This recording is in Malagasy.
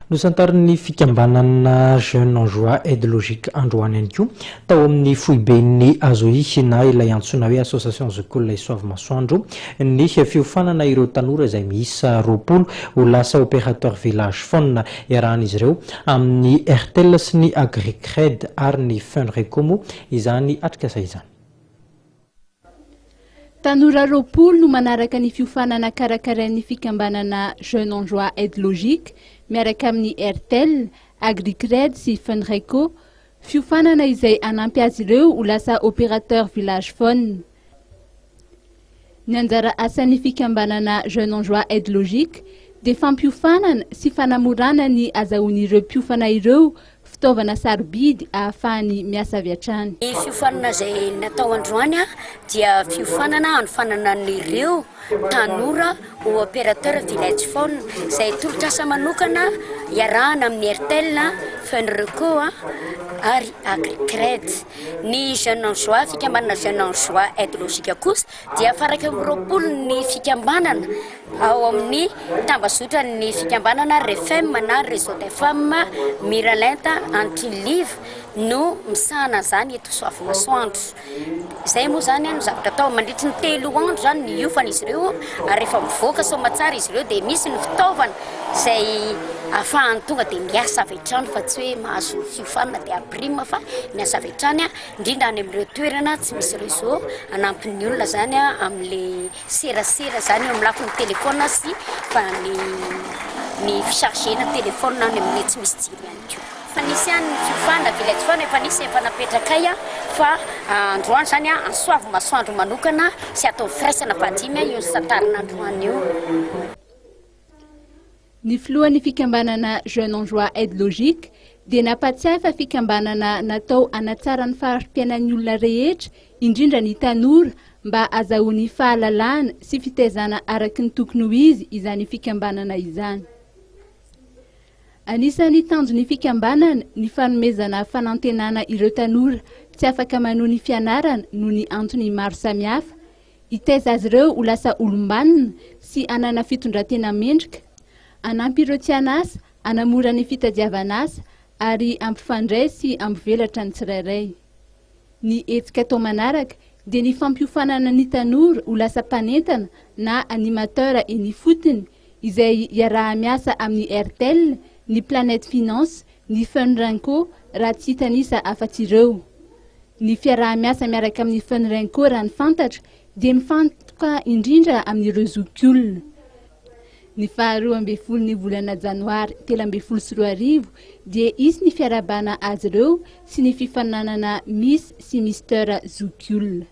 Nosantariny fikambanana Jeune Anjois Aide Logique androany ihany koa tao amin'ny foiben'ny Azoy na ilay antsoina hoe association zokiolona isoavy masoandro ny fiofanana ireo tanora izay miisa 20 ho lasa opérateur village phone iarahan'izy ireo amin'ny Airtel sy ny Agricred ary ny Fenreco moa izany atrikasa izany. Tanora 20 no manaraka ny fiofanana karakarain'ny fikambanana Jeune Anjois Aide Logique miaraka amin'ny Airtel, Agricred sy Fenreco, fiofanana izay anampy azy ireo ho lasa opérateur village phone. Ny anjara asan'ny fikambanana Jeune Anjois Aide Logique dia fampiofanana sy fanamorana ny azahoan'ireo mpiofana ireo fitaovana sarobidy ahafahany miasa avy hatrany. Ny fiofanana izay natao androany dia fiofanana anofananan'ireo tanora ho opérateur village phone izay tolotrasa manokana iarahana amin'ny Airtel, Fenreco ary Agricred. Ny Jeune Anjois, fikambanana Jeune Anjois Aide Logique kosa dia faraka amin'ny 20 ny fikambanana ao amin'ny tambazotra ny fikambanana RFM na Réseau des Femmes Miralenta Antilive no misahana zany eto Soavy Masoandro. Izay moa zany no zavatra atao mandritra ny 3 andro zany ny iofan'izy ireo ary rehefa mivoaka somatsara izy ireo dia misy ny fitaovana izay ahafahany tonga dia miasa avy hatrany fa tsy hoe mahazo fiofanana dia abrima fa miasa avy hatrany indrindra any amin'ireo toerana tsy misy réseau anampin'ny olona zany amin'le serasera zany amin'ny lafin'ny telefona sy fa ny fichargena telefona any amin'le tsy misy jiro ihany koa. Fa nisy any fiofana village phone efa nisy efa napetraka fa androany zany Soavy Masoandro manokana sy atao firaisana vadimy io santarina androany io. Ny filohan'ny fikambanana Jeune Anjois Aide Logique dia nampatsiahy fa fikambanana natao hanatsara ny farim-piainan'ny olona rehetra indrindra ny tanora mba azahoany fahalalana sy fitaizana araky ny tokony ho izy izany fikambanana izany. Anisan'ny tanjon'ny fikambanana ny fanomezana fanantenana ireo tanora tsy afaka manohy ny fianarana noho ny antony maro samihafa, hitaiza azy ireo ho lasa olombanona sy anana fitondran-tena mendrika, anampy ireo tsy hanasa, anamora ny fitadiavana asa ary ampifandray sy ampivelatra ny tsirairay. Ny hetsika atao manaraka dia ny fampiofanana ny tanora ho lasa mpanentana na animateur eny fotony izay iaraha-miasa amin'ny Airtel, ny Planète Finance, ny Fenreco raha tsy hitanisa afa-tsy ireo. Ny fiaraha-miasa miaraka amin'ny Fenreco raha ny fantatra dia mifantoka indrindra amin'ireo zokiolona. Ny 12 ny volana Janoary 2024 dia isy ny fiarabana azy ireo sy ny fifananana Miss sy Mister Zokiolona.